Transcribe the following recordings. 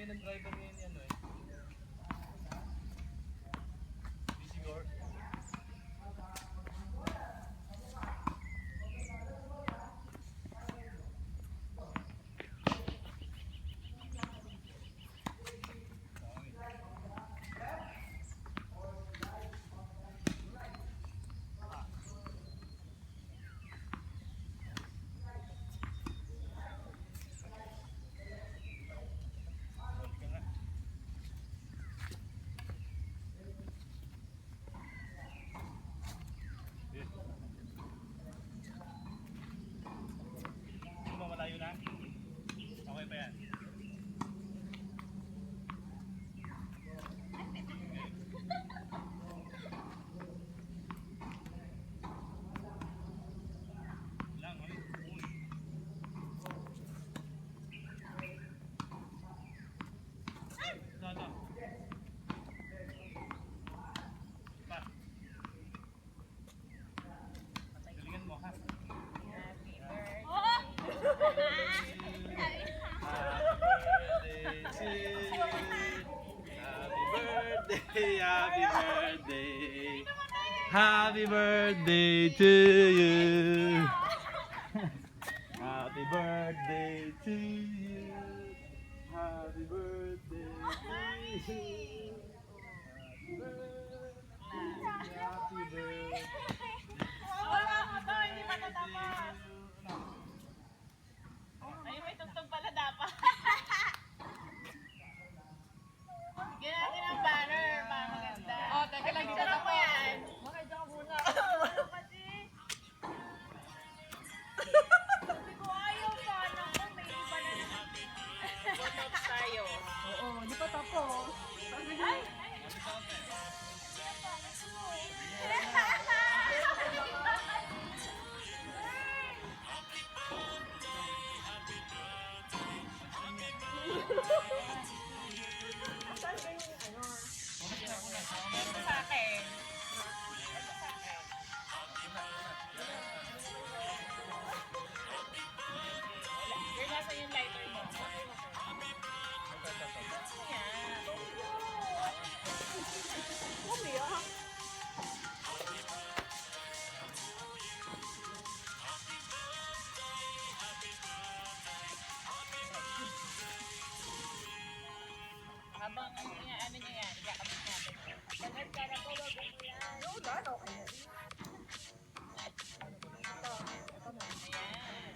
ngayon ang driver ngayon yan eh. Visigor. Malayo na? Okay pa yan? Lang, okay? Ito. Pa. Galingan mo, ha? Happy birthday to you. Happy birthday to you. Happy birthday to you. Happy birthday. Wala mo to, hindi pa natapos. Ay, may tugtog pala dapat. Bigyan natin ang banner para maganda. Oh, teka lang, dito na po yan. Makita ka muna. Ano kasi? Sabi ko, ayaw pa. Naku, may iba na naman. Photops tayo. Oo, di pa tapos. Ay! Sa akin. You're nasa yung lighter mo. Umiyak. Habang ano nyo yan, ikakabit natin. Sagad ka na po, wag mo yan. No, dad, okay. Ayan.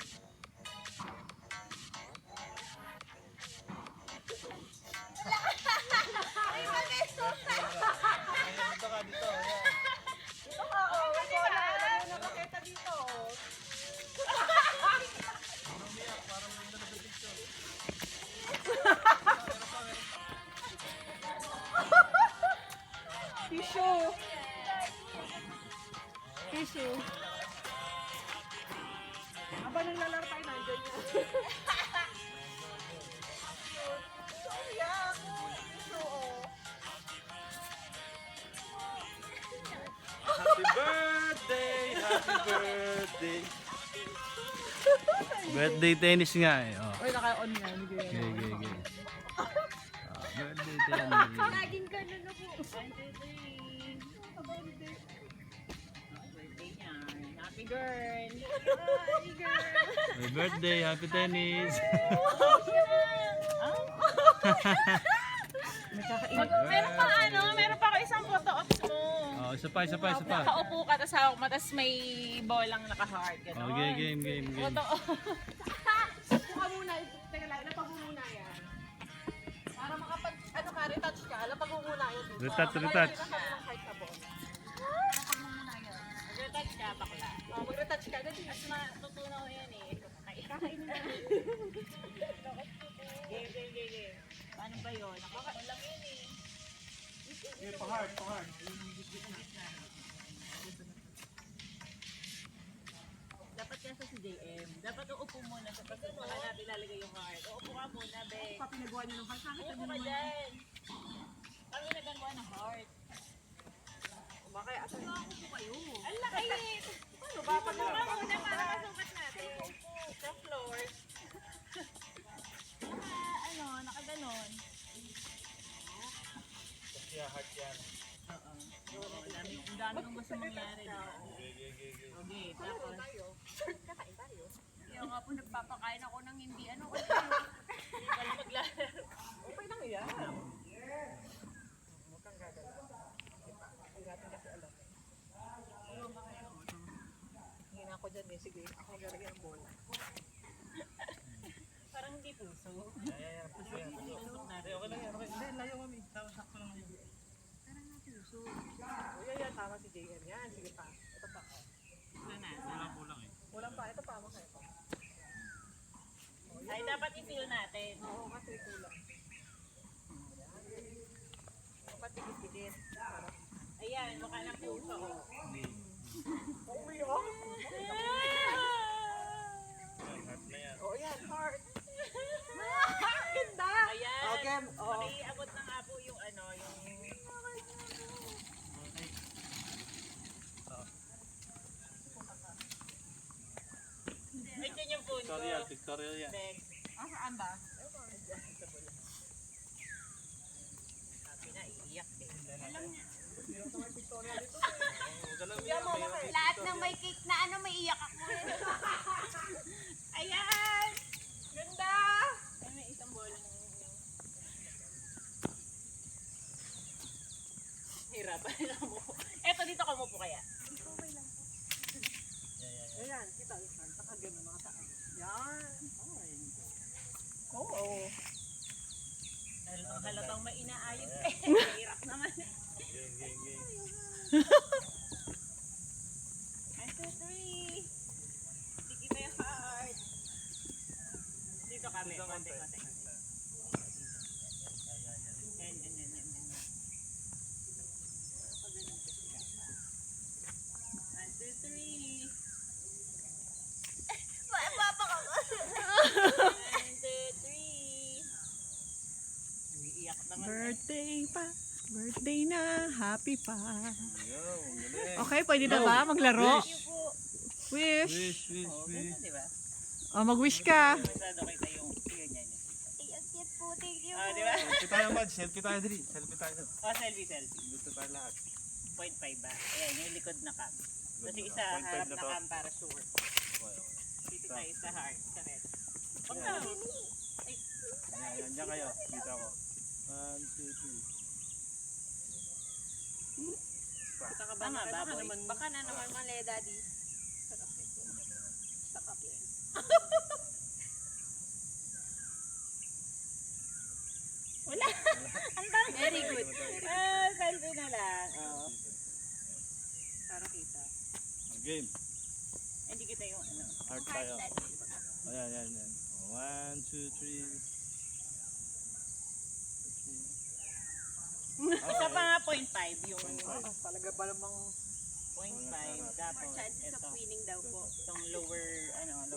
Ay, mag-estusan! Dito ka, dito. Ito nga, oh. Ito na. Alam mo, nakakita dito. Tissue. Tissue. Aba, nang lalaro tayo, nandyan yan. Iyak. Tissue, oh. Happy birthday! Happy birthday! Birthday tennis nga eh. Oh. Uy, naka-on nga. Hindi ko Okay, yan. okay, okay. Birthday tennis. Laging ganun na po. Birthday niya. Happy girl. Hi, girl. Happy birthday, happy tennis. Meron pa ako isang photo ops mo. Oh, isa pa, isa pa, isa pa. Nakaupo ka, tas hawak mo, tas may bolang naka-heart. Gano'n. Oh, game, game, game. Photo Puka muna. Teka lang, lapag mo muna yan. Para makapag, ano ka, retouch ka. Lapag mo muna yan. Retouch, retouch. Mag-retouch ka, bakla. Oh, mag-retouch ka. Dali. Mas matutunaw yan eh. Kakainin na. Game. Paano ba yun? Nakakano lang yun eh. Pa-heart, pa-heart. Dapat kasi si JM. Dapat uupo muna sa pagkat baka natin ilalagay yung heart. Uupo ka muna, be. Pa pinagawa niyo ng heart. Bakit Uupo sabi ka naman? dyan. Kami nagagawa ng heart. Bakit? Asan na ako po kayo? Ang laki! Ano ba? Pag Uupo ka muna para kasukat natin. Uupo sa floor. Naka, nakaganon. Yeah, heart yan. Oo. Ang dami kong gusto mangyari. Okay, tapos. Kakain tayo. Yung nga po nagpapakain ako ng hindi ano. Hindi pala maglalaro. Okay lang yan. Huwag kang gagala. Hindi natin kasi alam. Hina ako dyan eh. Sige, ako naglalagay ng bola. Parang hindi puso. Okay lang yan. Okay. Hindi, layo kami. Sakto lang yun. Parang nga puso. O yan, tama si JM yan. Sige pa. Ito pa. Wala na. Kulang eh. Kulang pa. Ito pa. Maka ito. Ay, dapat i-feel natin. Oo, kasi kulang. Dapat tigit-tigit. Ayan, mukha ng puso. Uy, oh. Heart na yan. Oh, yan. Heart. Ganda. Ayan. Okay. Oh. Pakiabot ng apo yung ano, yung... Okay. Ay, dyan yung phone ko. Victoria yan. Beg. Ah, saan ba? Sabi na, iiyak eh. Lahat ng may cake na ano, may iyak ako. Ayan! Ganda. Ay, may isang bola ng... Hirap. Alam mo. Eto, dito ka mo po kaya. Ayan, kita. Saka ganun mga taas. Yan. Oo. Halatang may inaayos eh. Hirap naman. Game. 1, 2, 3. Sige tayo heart. Dito kami. Konti. Yan. 1, 2, 3. One, two, three. Umiiyak naman. Birthday pa. Birthday na. Happy pa. Galing. Okay, pwede na ba maglaro? Thank you po. Wish. Wish. Oh, ganda, di ba? Oh, mag-wish ka. Masyado kita yung yun yan. Ay, ang cute po. Thank you Oh, po. di ba? Selfie tayo, Mad. Selfie tayo, Dri. Selfie tayo. Oh, selfie. Dito tayo lahat. 0.5 ba? Ayan, yung likod na cam. Kasi isa 0.5 harap na na to. cam para sure. Dito tayo sa heart. Sa red. Huwag na. Ayan, dyan kayo. Dito ako. 1, 2, 3. Baka ka ba baboy? Baka na naman mali, daddy. Wala. Ang dami. Very good. Ah, selfie na lang. Oo. Para kita. Game. Hindi kita yung ano. Heart tayo. Ayan. 1, 2, 3. Isa pa nga 0.5 yung 0.5 Talaga ba namang... tapos Chances of ito. winning daw po. Itong lower Ayun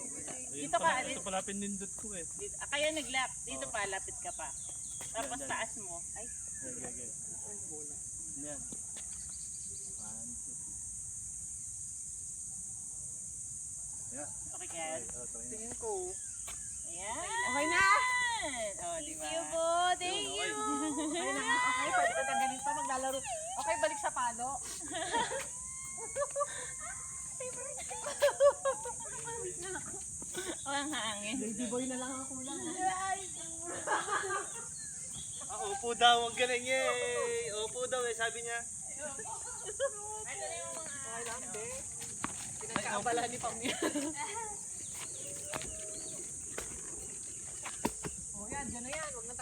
Dito pala, ka, ito pala pinindot ko eh. kaya naglap. Dito Oo. pa, lapit ka pa. Tapos Yan. taas mo. Ay, Okay. Yan. 1, 2, 3. Yeah. okay kaya. Tingin ko. Ayan. Okay na. Oh, di ba? Thank you po. Thank you. Okay na. Okay, pwede ka ng ganito. Maglalaro. Okay, balik sa palo. Oh, ang hangin. Baby boy na lang ang kulang. Upo daw, ang galing eh. Upo daw eh, sabi niya. Okay lang, be. Pinagkaabala ni Pamya. Oh, yan. Dyan na yan. Huwag na